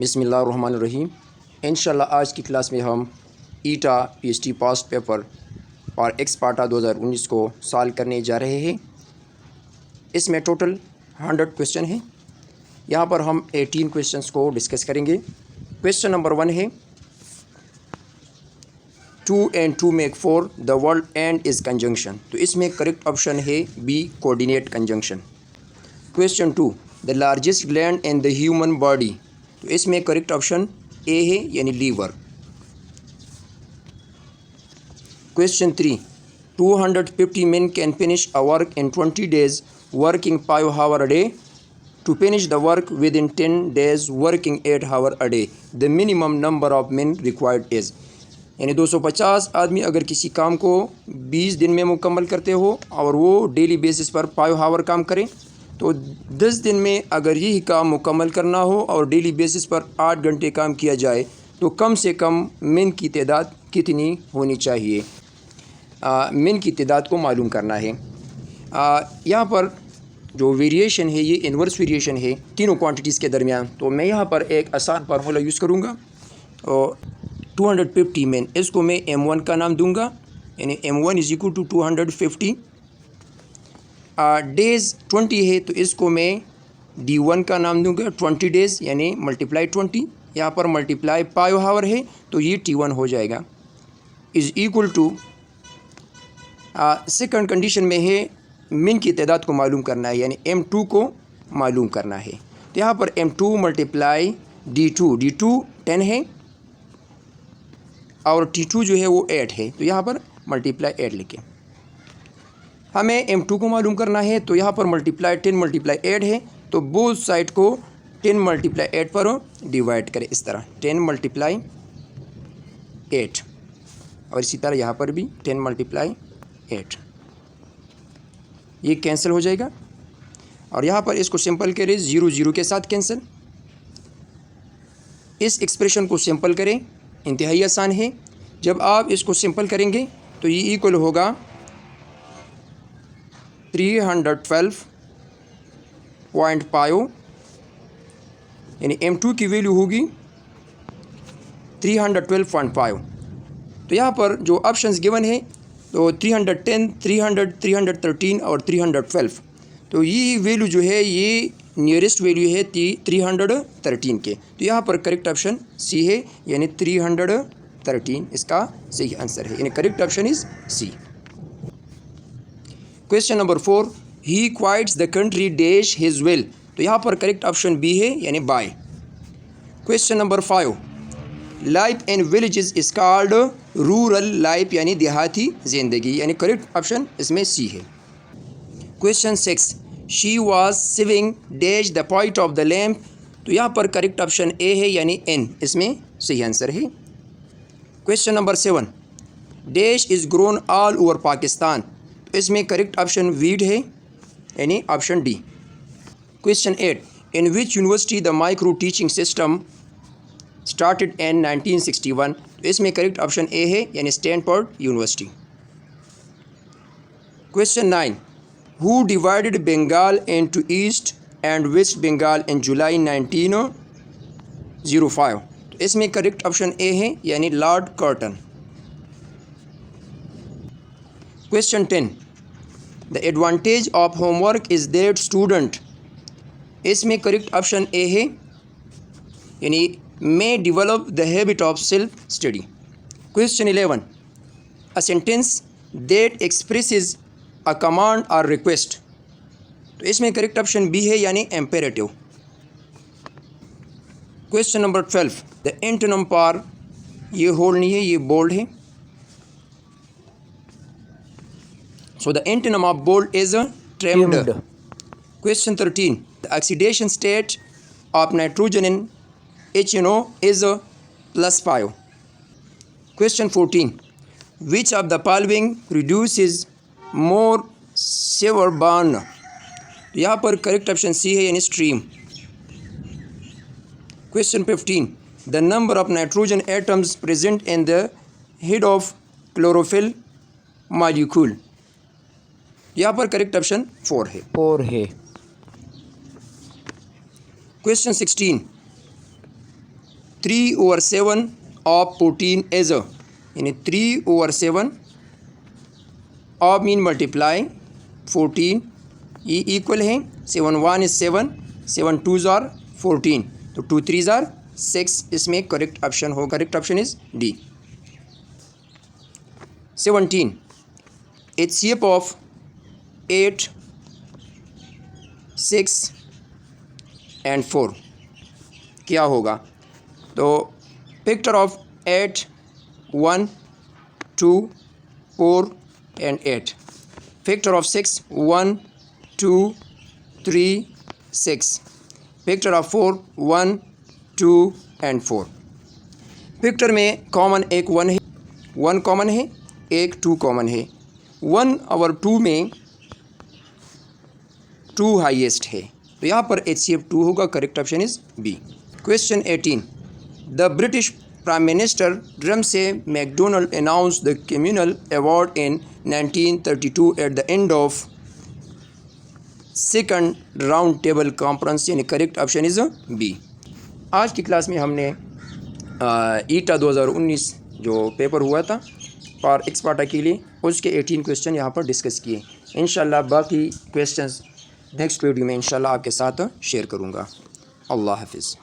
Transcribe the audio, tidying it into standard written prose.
बिस्मिल्लाहिर्रहमानिर्रहीम। इंशाल्लाह आज की क्लास में हम ईटा पीएचडी पास्ट पेपर और एक्सपार्टा 2019 को सॉल्व करने जा रहे हैं। इसमें टोटल 100 क्वेश्चन हैं। यहाँ पर हम 18 क्वेश्चंस को डिस्कस करेंगे। क्वेश्चन नंबर 1 है 2 and 2 make 4, the word and is conjunction. तो इसमें करेक्ट ऑप्शन है B, coordinate conjunction. Question 2, the largest gland in the human body. तो इसमें करेक्ट ऑप्शन ए है यानी liver. Question 3, 250 men can finish a work in 20 days working 5 hours a day. To finish the work within 10 days working 8 hours a day, the minimum number of men required is। यानी 250 आदमी अगर किसी काम को 20 दिन में मुकम्मल करते हो और वो डेली बेसिस पर 5 आवर काम करें, तो 10 दिन में अगर यही काम मुकम्मल करना हो और डेली बेसिस पर 8 घंटे काम किया जाए तो कम से कम मिन की तादाद कितनी होनी चाहिए। मिन की तादाद को मालूम करना है। यहाँ पर जो वेरिएशन है ये इन्वर्स वेरिएशन है तीनों क्वांटिटीज़ के दरमियान। तो मैं यहाँ पर एक आसान फार्मूला यूज़ करूँगा और 250 मिन, इसको मैं M1 का नाम दूँगा, यानी M1 is equal to 250। Days 20 है तो इसको मैं D1 का नाम दूंगा 20 डेज़, यानी मल्टीप्लाई 20। यहाँ पर मल्टीप्लाई 5 आवर है तो ये T1 हो जाएगा, is equal to second condition में है मिन की तादाद को मालूम करना है, यानी M2 को मालूम करना है। तो यहाँ पर M2 मल्टीप्लाई D2 10 है और T2 जो है वो 8 है, तो यहाँ पर मल्टीप्लाई 8 लिखें। हमें M2 को मालूम करना है तो यहाँ पर मल्टीप्लाई 10 मल्टीप्लाई 8 है, तो बोथ साइड को 10 मल्टीप्लाई 8 पर डिवाइड करें। इस तरह 10 मल्टीप्लाई 8 और इसी तरह यहाँ पर भी 10 मल्टीप्लाई 8, ये कैंसिल हो जाएगा। और यहाँ पर इसको सिंपल करें 0 0 के साथ कैंसिल। इस एक्सप्रेशन को सिंपल करें, इंतहाई आसान है। जब आप इसको सिंपल करेंगे तो ये इक्वल होगा 312.5, यानी M2 की वैल्यू होगी 312.5। तो यहाँ पर जो ऑप्शंस गिवन है तो 310, 300, 313 और 312, तो ये वैल्यू जो है ये नियरेस्ट वैल्यू है 313 के। तो यहाँ पर करेक्ट ऑप्शन सी है, यानी 313 इसका सही आंसर है, यानी correct option is C. Question number 4, he quits the country dash his will. तो यहाँ पर करेक्ट ऑप्शन बी है, यानी by. Question number 5, life in villages is called rural life, यानी देहाती ज़िंदगी, यानी करेक्ट ऑप्शन इसमें सी है। Question 6, she was sewing dash the point of the lamp. तो यहाँ पर करेक्ट ऑप्शन ए है, यानी एन इसमें सही आंसर है। Question number 7, dash is grown all over Pakistan. तो इसमें करेक्ट ऑप्शन वीट है, यानी option D. Question 8, in which university the micro teaching system started in 1961। तो इसमें करेक्ट ऑप्शन ए है, यानी Stanford university. Question 9, who divided Bengal into east and west Bengal in July 1905। तो इसमें करेक्ट ऑप्शन ए है, यानी Lord Curzon. Question 10, the advantage of homework is that student. इसमें correct option A है, यानी may develop the habit of self study. Question 11, a sentence that expresses a command or request. तो इसमें correct option B है, यानी imperative. Question number 12, the antonym for, ये hold नहीं है, ये बोल्ड है। So the antonym of bold is trimmed. Question 13, the oxidation state of nitrogen in HNO is +5. Question 14, which of the following produces more severe burn। यहाँ पर correct option C है, यानी stream. Question 15, the number of nitrogen atoms present in the head of chlorophyll molecule। यहाँ पर correct option 4 है। Question 16, 3/7 of 14 is यानी 3/7 of mean multiply 14 ये equal है 7 1 is 7, 7 2s are 14, तो 2 3s are 6। इसमें करेक्ट ऑप्शन हो, correct option is D. 17 HCF of 8 6 and 4 क्या होगा? तो factor of 8 1 2 4 and 8, factor of 6 1 2 3 6, factor of 4 1 2 and 4। Factor में कॉमन एक 1 है, 1 कॉमन है, एक 2 कॉमन है। 1 और 2 में 2 हाईएस्ट है, तो यहाँ पर HCF 2 होगा। Correct option is B. Question 18 the British prime minister Ramsay MacDonald announce the communal award in 1932 at the end of second round table conference, यानी करेक्ट ऑप्शन इज बी। आज की क्लास में हमने ईटा 2019 जो पेपर हुआ था for एक्सपार्टा के लिए, उसके 18 क्वेश्चन यहाँ पर डिस्कस किए। इंशाल्लाह बाकी क्वेश्चंस नेक्स्ट वीडियो में इंशाल्लाह आपके साथ शेयर करूँगा। अल्लाह हाफिज़।